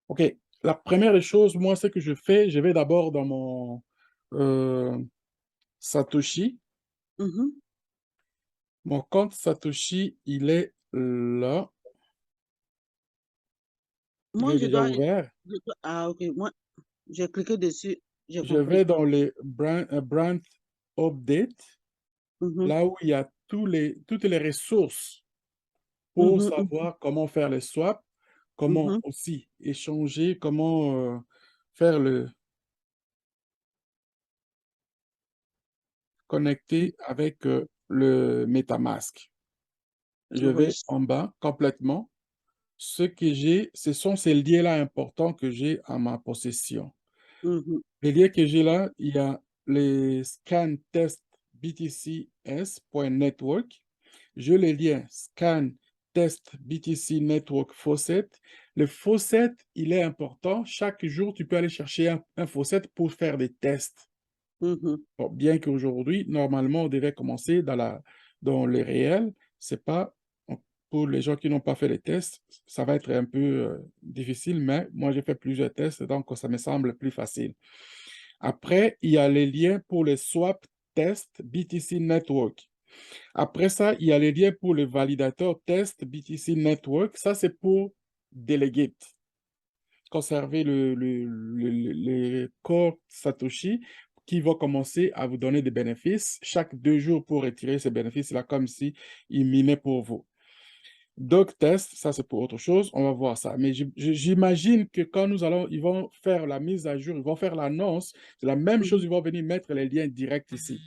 OK. La première des choses, moi, ce que je fais, je vais d'abord dans mon Satoshi. Mhm. Mon compte Satoshi, il est là. Il Moi, est déjà ouvert. ah, ok. Moi, j'ai cliqué dessus. J'ai Je vais compris. dans les brand update, Mhm. là où il y a toutes les ressources pour Mhm. Mhm. savoir comment faire les swaps, comment Mhm. aussi échanger, comment faire le connecter avec le MetaMask. Je Oui. vais en bas complètement. Ce que j'ai, ce sont ces liens-là importants que j'ai en ma possession. Mhm. Les liens que j'ai là, il y a les scan test btcs.network. Je les liens scan test BTC Network Faucet. Le faucet, il est important. Chaque jour, tu peux aller chercher un faucet pour faire des tests. Mhm. Bon, bien qu'aujourd'hui, normalement, on devait commencer dans le réel. C'est pas, pour les gens qui n'ont pas fait les tests, ça va être un peu difficile, mais moi, j'ai fait plusieurs tests, donc ça me semble plus facile. Après, il y a les liens pour les swap test BTC Network. Après ça, il y a les liens pour le validateur test BTC Network. Ça, c'est pour Delegate, conserver les corps Satoshi qui vont commencer à vous donner des bénéfices chaque 2 jours pour retirer ces bénéfices-là, comme si ils minaient pour vous. Doc test, ça c'est pour autre chose, on va voir ça. Mais j'imagine que quand ils vont faire la mise à jour, ils vont faire l'annonce, c'est la même chose, Mhm. ils vont venir mettre les liens directs ici.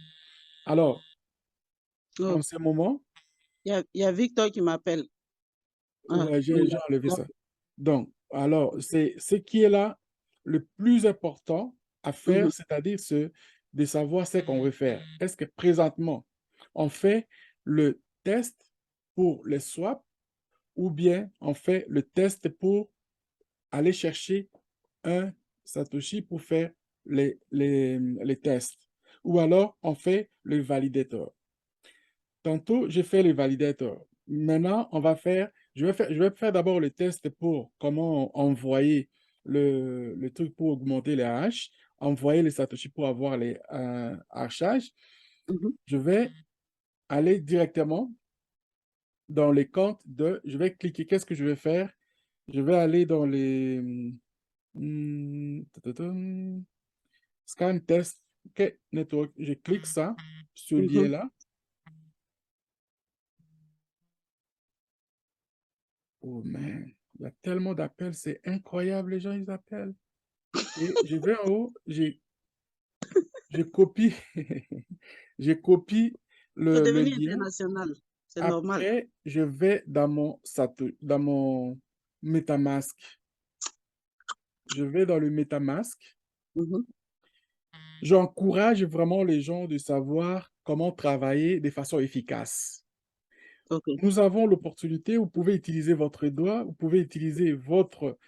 Alors, en Oh, ce moment, il y a Victor qui m'appelle. Ah, ouais, oui, j'ai enlevé d'accord. ça. Donc, alors, c'est ce qui est là le plus important à Mhm. faire, c'est-à-dire de savoir ce qu'on veut faire. Est-ce que présentement, on fait le test pour les swaps ou bien on fait le test pour aller chercher un Satoshi pour faire les tests. Ou alors, on fait le validateur. Tantôt, j'ai fait le validateur. Maintenant, je vais faire d'abord le test pour comment envoyer le truc pour augmenter les hash, envoyer les Satoshi pour avoir les hashages. Mhm. Je vais aller directement dans les comptes je vais cliquer, qu'est-ce que je vais faire? Je vais aller dans les scan test, OK, network. Je clique ça, ce Mhm. lien-là. Oh man, il y a tellement d'appels, c'est incroyable, les gens, ils appellent. Et je vais en haut, je copie, je copie C'est le devenu lien. international. C'est normal. Après, je vais dans mon MetaMask. Je vais dans le MetaMask. Mhm. J'encourage vraiment les gens de savoir comment travailler de façon efficace. Ok. Nous avons l'opportunité, vous pouvez utiliser votre doigt, vous pouvez utiliser votre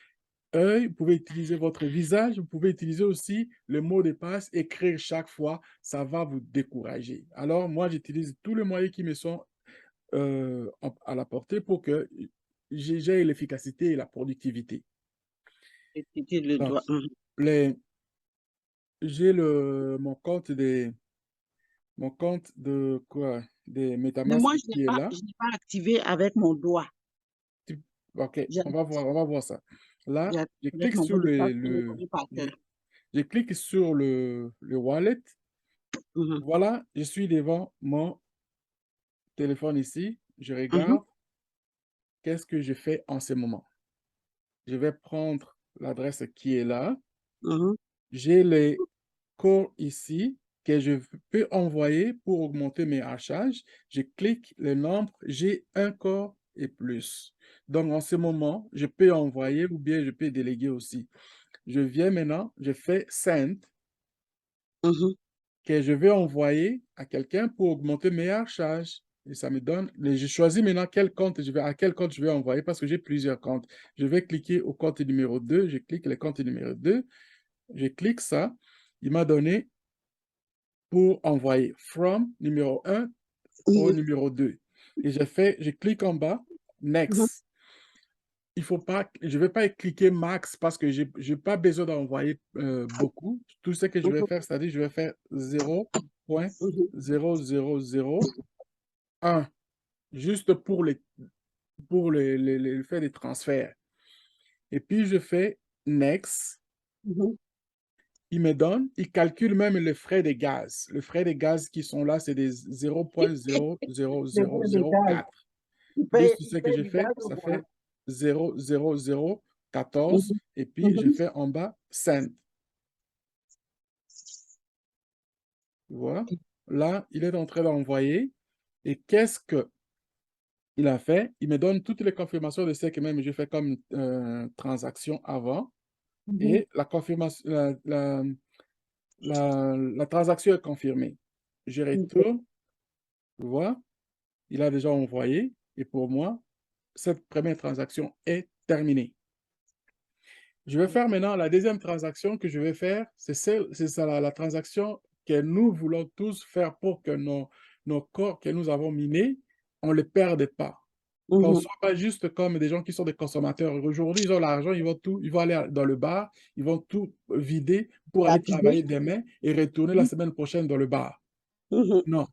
œil, vous pouvez utiliser votre visage, vous pouvez utiliser aussi le mot de passe, écrire chaque fois, ça va vous décourager. Alors, moi, j'utilise tous les moyens qui me sont à la portée pour que j'ai l'efficacité et la productivité. Et tu utilises le Donc, doigt. Mhm. les, j'ai mon compte de quoi? Des Mais moi, MetaMask qui est là. je n'ai pas activé avec mon doigt. Tu- OK, J'ai on va voir ça. Là, j'ai je activé avec clique mon sur mot de passe que je connais par je, cœur. je clique sur le wallet. Mhm. Voilà, je suis devant mon téléphone ici. Je Mhm. regarde qu'est-ce que je fais en ce moment. Je vais prendre l'adresse qui est là. Mhm. J'ai les codes ici que je peux envoyer pour augmenter mes hachages. Je clique le nombre, j'ai un corps et plus. Donc, en ce moment, je peux envoyer ou bien je peux déléguer aussi. Je viens maintenant, je fais send Mhm. que je vais envoyer à quelqu'un pour augmenter mes charges. Et ça me donne, je choisis maintenant à quel compte je vais envoyer parce que j'ai plusieurs comptes. Je vais cliquer au compte numéro 2, je clique le compte numéro 2, je clique ça. Il m'a donné pour envoyer from numéro 1 au Mhm. numéro 2. Et je clique en bas, Mhm. next. je vais pas cliquer max parce que j'ai pas besoin d'envoyer beaucoup. Tout ce que je vais Mhm, faire, c'est-à-dire je vais faire mhm, 0,0001 juste pour faire des transferts. Et puis je fais next. mhm. Il calcule même les frais de gaz. Les frais de gaz qui sont là, c'est des Les frais de gaz. 0,00004. Plus tout Il ce que paye j'ai du gaz fait, ou ça quoi? fait 0,0014. Mhm, Et puis, je mhm, fais en bas send. Tu vois? Là, il est en train d'envoyer. Et qu'est-ce qu'il a fait? Il me donne toutes les confirmations de ce que même j'ai fait comme transaction avant. mhm, Et la confirmation, la transaction est confirmée. Je mhm. retourne, tu vois? Il a déjà envoyé. Et pour moi, cette première transaction est terminée. Je vais faire maintenant la deuxième transaction que je vais faire. C'est ça la transaction que nous voulons tous faire pour que nos corps que nous avons minés, on ne les perde pas. Qu'on ne Mhm. soit pas juste comme des gens qui sont des consommateurs. Aujourd'hui, ils ont l'argent, ils vont aller dans le bar, ils vont tout vider pour aller Rapider. travailler demain et retourner la semaine prochaine dans le bar. Mhm. Non.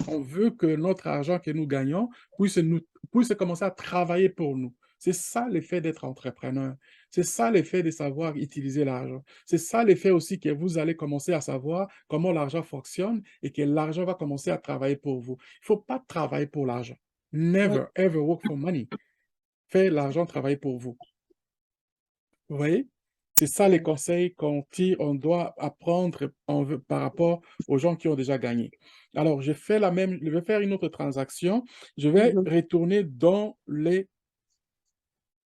On veut que notre argent que nous gagnons puisse commencer à travailler pour nous. C'est ça l'effet d'être entrepreneur. C'est ça l'effet de savoir utiliser l'argent. C'est ça l'effet aussi que vous allez commencer à savoir comment l'argent fonctionne et que l'argent va commencer à travailler pour vous. Il ne faut pas travailler pour l'argent. Ouais. Never, ever work for money. Faites l'argent travailler pour vous. Vous voyez? C'est ça les conseils qu'on tire, on doit apprendre par rapport aux gens qui ont déjà gagné. Alors, je vais faire une autre transaction. Je vais Mhm. retourner dans les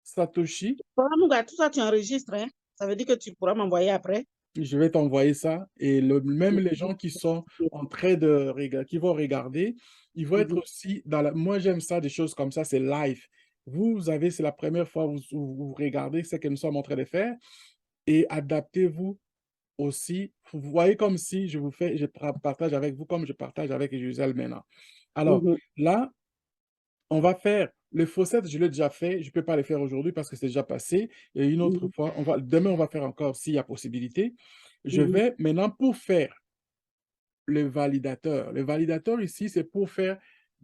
Satoshi. Voilà, mon gars, tout ça, tu enregistres, hein? Ça veut dire que tu pourras m'envoyer après. Je vais t'envoyer ça. Et même les Mhm. gens qui sont en train qui vont regarder, ils vont être Mhm. aussi moi, j'aime ça, des choses comme ça, c'est live. C'est la première fois que vous regardez ce que nous sommes en train de faire et adaptez-vous aussi, vous voyez comme si je partage avec vous comme je partage avec Gisèle maintenant. Alors Mhm. là, on va faire les faussettes, je l'ai déjà fait, je ne peux pas les faire aujourd'hui parce que c'est déjà passé. Et une autre Mhm. fois, demain, on va faire encore s'il y a possibilité. Je Mhm. vais maintenant pour faire le validateur. Le validateur ici, c'est pour faire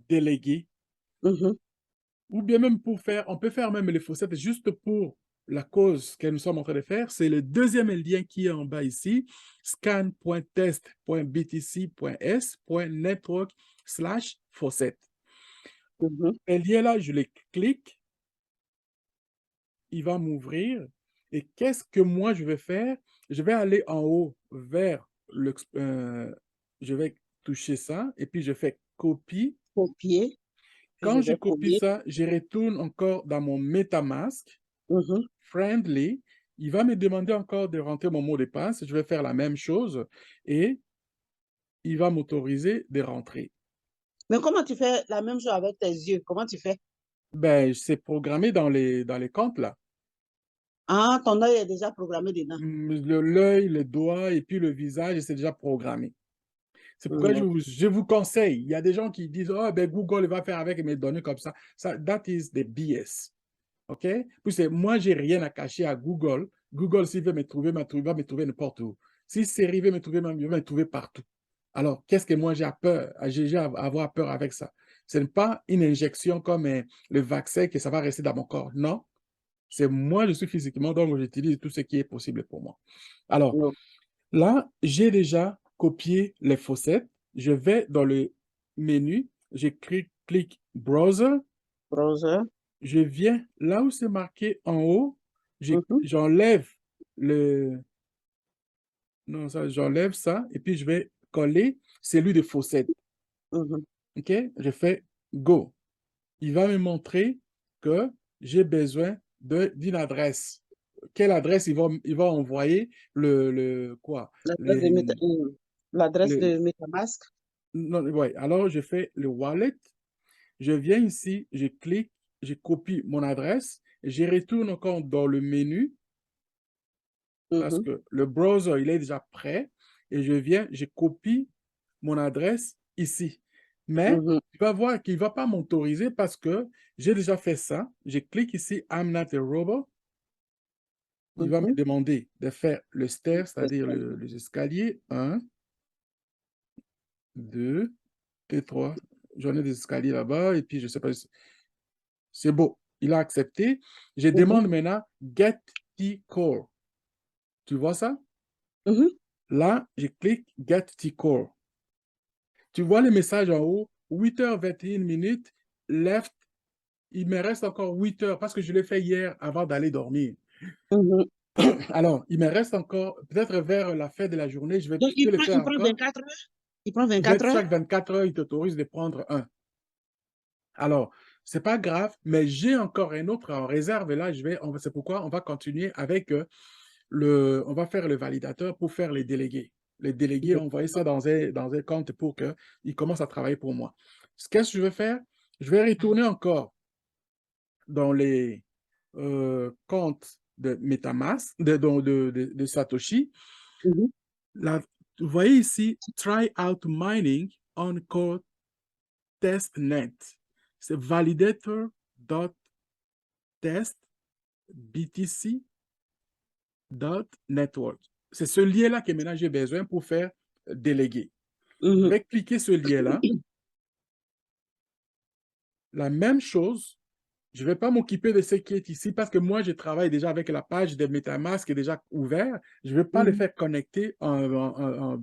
déléguer Mhm. ou bien même on peut faire même les faussettes juste pour la cause que nous sommes en train de faire. C'est le deuxième lien qui est en bas ici, scan.test.btc.s.network/faucette. Mhm. Ce lien-là, je le clique, il va m'ouvrir. Et qu'est-ce que moi je vais faire? Je vais aller en haut vers je vais toucher ça et puis je fais copie. Copier. Puis je Quand je vais copie coller. ça, je retourne encore dans mon MetaMask. Mhm. Friendly, il va me demander encore de rentrer mon mot de passe. Je vais faire la même chose et il va m'autoriser de rentrer. Mais comment tu fais la même chose avec tes yeux? Comment tu fais? Ben, c'est programmé dans les comptes là. Ah, ton œil est déjà programmé dedans. L'œil, le doigt et puis le visage, c'est déjà programmé. C'est pourquoi Mhm. je vous conseille. Il y a des gens qui disent, oh, ben Google va faire avec mes données comme ça. That is the BS. OK? Puis moi, j'ai rien à cacher à Google. Google, s'il veut me trouver, va me trouver n'importe où. Si Siri veut me trouver, il va me trouver partout. Alors, qu'est-ce que moi j'ai à peur, j'ai à avoir peur avec ça? Ce n'est pas une injection comme le vaccin que ça va rester dans mon corps. Non, c'est moi, je suis physiquement, donc j'utilise tout ce qui est possible pour moi. Alors, No. là, j'ai déjà copié les faussettes. Je vais dans le menu, je clique Browser. Browser. Je viens là où c'est marqué en haut, Mhm. j'enlève le... Non, ça, j'enlève ça et puis je vais coller celui de Fawcett. Mhm. OK? Je fais Go. Il va me montrer que j'ai besoin d'une adresse. Quelle adresse il va envoyer quoi? L'adresse de l'adresse Le- de MetaMask. non, ouais. Alors, je fais le wallet. Je viens ici, je clique, je copie mon adresse, et je retourne encore dans le menu parce Mhm. que le browser, il est déjà prêt et je copie mon adresse ici. Mais tu vas voir qu'il ne va pas m'autoriser parce que j'ai déjà fait ça. Je clique ici, I'm not a robot. Il va me demander de faire le stair, c'est-à-dire les escaliers. 1, 2 et 3. J'en ai des escaliers là-bas et puis je ne sais pas. C'est beau. Il a accepté. Je demande maintenant Get T-Core. Tu vois ça? Là, je clique Get T-Core. Tu vois le message en haut, 8h21 minutes, left. Il me reste encore 8 heures parce que je l'ai fait hier avant d'aller dormir. Alors, il me reste encore, peut-être vers la fin de la journée, je vais Donc, le faire prend encore. 24 heures? Il prend 24 heures? Chaque 24 heures, il t'autorise de prendre un. Alors, c'est pas grave, mais j'ai encore un autre en réserve. Et là, c'est pourquoi on va continuer avec on va faire le validateur pour faire les délégués. Les délégués, on voyait ça dans un compte pour qu'ils commencent à travailler pour moi. Qu'est-ce que je vais faire? Je vais retourner encore dans les comptes de MetaMask, de Satoshi. Là, vous voyez ici, Try out mining on Core Testnet. C'est validator.test.btc.network. C'est ce lien-là que maintenant j'ai besoin pour faire déléguer. Je vais cliquer ce lien-là. La même chose, je ne vais pas m'occuper de ce qui est ici parce que moi, je travaille déjà avec la page de MetaMask qui est déjà ouverte. Je ne vais pas le faire connecter en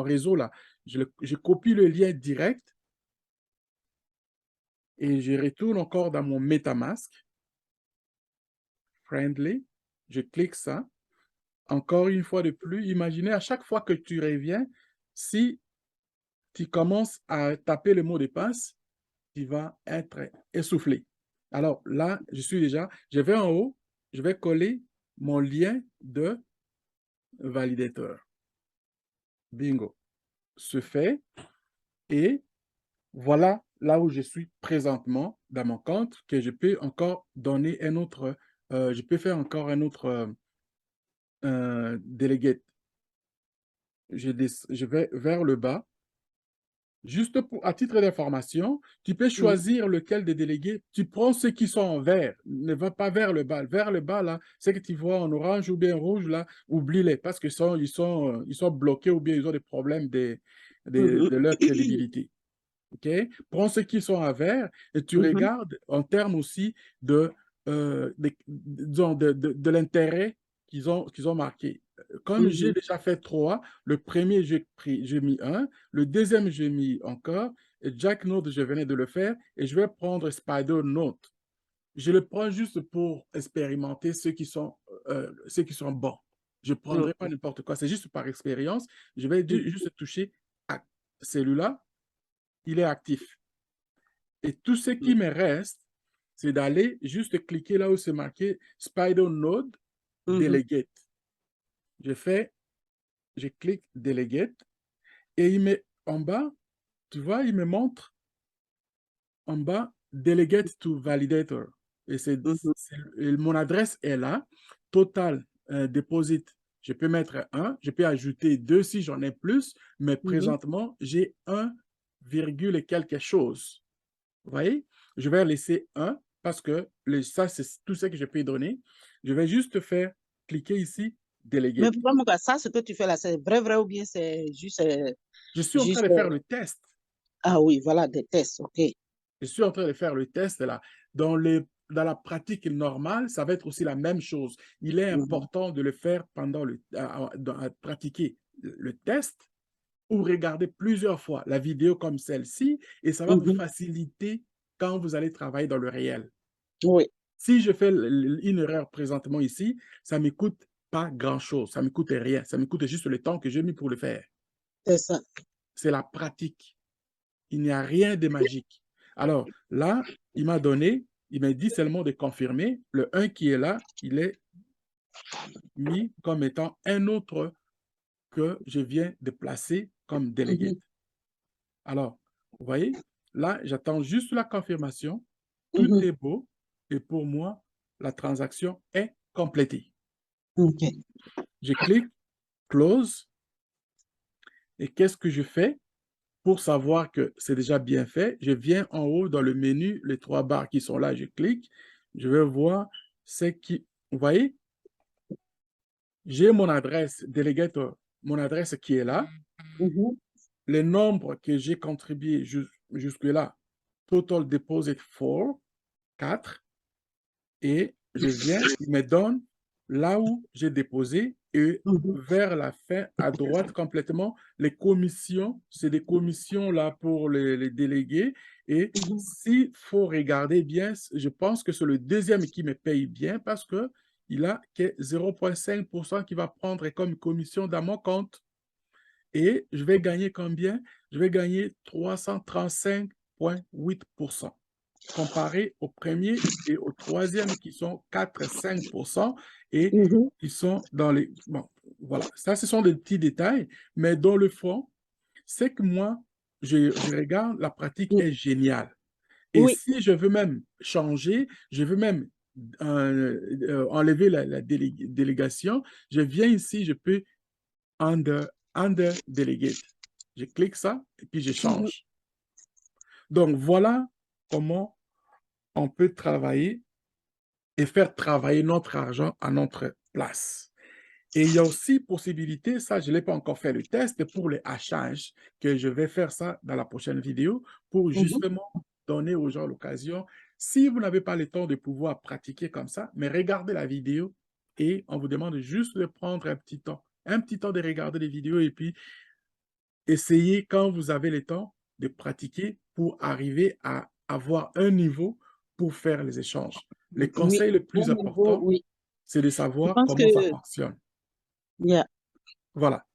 réseau là. Je copie le lien direct et je retourne encore dans mon MetaMask. Friendly. Je clique ça. Encore une fois de plus, imaginez à chaque fois que tu reviens, si tu commences à taper le mot de passe, tu vas être essoufflé. Alors là, je vais en haut, je vais coller mon lien de validateur. Bingo. Ce fait. Et voilà là où je suis présentement dans mon compte, que je peux encore donner un autre, je peux faire encore un autre délégué. Je vais vers le bas. Juste à titre d'information, tu peux choisir lequel des délégués. Tu prends ceux qui sont en vert. Ne va pas vers le bas. Vers le bas, là, c'est que tu vois en orange ou bien rouge, là, oublie-les parce qu'ils sont bloqués ou bien ils ont des problèmes de leur crédibilité. OK? Prends ceux qui sont en vert et tu regardes en termes aussi de l'intérêt qu'ils ont marqué. Comme j'ai déjà fait 3, le premier, j'ai mis 1, le deuxième, j'ai mis encore, et Jack Note, je venais de le faire, et je vais prendre Spider Note. Je le prends juste pour expérimenter ceux qui sont bons. Je ne prendrai pas n'importe quoi, c'est juste par expérience. Je vais juste toucher à celui-là, il est actif. Et tout ce qui me reste, c'est d'aller juste cliquer là où c'est marqué Spider Node Delegate. Je clique Delegate et il met en bas, tu vois, il me montre en bas Delegate to Validator. Et mon adresse est là. Total Deposit, je peux mettre 1, je peux ajouter 2 si j'en ai plus, mais présentement, j'ai 1, et quelque chose. Vous voyez? Je vais laisser 1 parce que ça, c'est tout ce que je peux donner. Je vais juste faire cliquer ici, Mais déléguer. pourquoi, mon gars, ça, ce que tu fais là, c'est vrai, vrai ou bien c'est juste... Je suis en train de faire le test. Ah oui, voilà, des tests, OK. Je suis en train de faire le test là. Dans la pratique normale, ça va être aussi la même chose. Il est important de le faire pendant à pratiquer le test ou regarder plusieurs fois la vidéo comme celle-ci et ça va vous faciliter quand vous allez travailler dans le réel. Oui. Si je fais une erreur présentement ici, ça ne me coûte pas grand-chose, ça ne me coûte rien, ça me coûte juste le temps que j'ai mis pour le faire. C'est ça. C'est la pratique. Il n'y a rien de magique. Alors là, il m'a dit seulement de confirmer. Le 1 qui est là, il est mis comme étant un autre que je viens de placer comme délégué. Alors, vous voyez, là, j'attends juste la confirmation. Tout est beau. Et pour moi, la transaction est complétée. OK. Je clique Close. Et qu'est-ce que je fais pour savoir que c'est déjà bien fait, je viens en haut dans le menu, les 3 barres qui sont là, je clique, je vais voir ce qui, vous voyez, j'ai mon adresse Delegator, mon adresse qui est là, les nombres que j'ai contribués jusque-là, total deposit 4, et je viens, il me donne là où j'ai déposé et vers la fin, à droite complètement, les commissions, c'est des commissions là pour les délégués. Et s'il faut regarder bien, je pense que c'est le deuxième qui me paye bien parce que il a que 0,5% qui va prendre comme commission dans mon compte. Et je vais gagner combien? Je vais gagner 335,8% comparé au premier et au troisième qui sont 4-5% et qui sont dans les... Bon, voilà, ça, ce sont des petits détails, mais dans le fond, c'est que moi, je regarde, la pratique est géniale. Et Oui. si je veux même changer, je veux même enlever la délégation, je viens ici, je peux under delegate. Je clique ça et puis je change. Donc, voilà comment on peut travailler et faire travailler notre argent à notre place. Et il y a aussi possibilité, ça, je n'ai pas encore fait le test, pour les hachages, que je vais faire ça dans la prochaine vidéo, pour justement donner aux gens l'occasion, si vous n'avez pas le temps de pouvoir pratiquer comme ça, mais regardez la vidéo et on vous demande juste de prendre un petit temps de regarder les vidéos et puis essayez quand vous avez le temps de pratiquer pour arriver à avoir un niveau pour faire les échanges. Le Oui, conseil le plus au niveau, important, oui. c'est de Je savoir pense que, comment ça fonctionne. yeah. Voilà.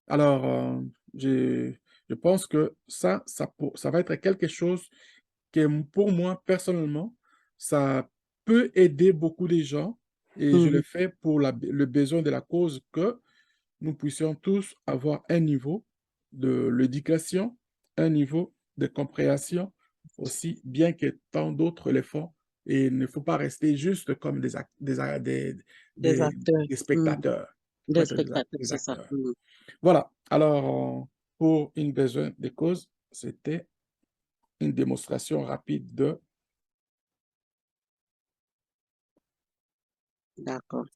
Alors, je pense que ça va être quelque chose que pour moi, personnellement, ça peut aider beaucoup de gens et je le fais pour le besoin de la cause que nous puissions tous avoir un niveau de l'éducation, un niveau de compréhension aussi, bien que tant d'autres le font. Et il ne faut pas rester juste comme Des acteurs. des spectateurs. Il faut Des être spectateurs, des c'est ça. acteurs. Voilà. Alors, pour une besoin de cause, c'était une démonstration rapide de D'accord.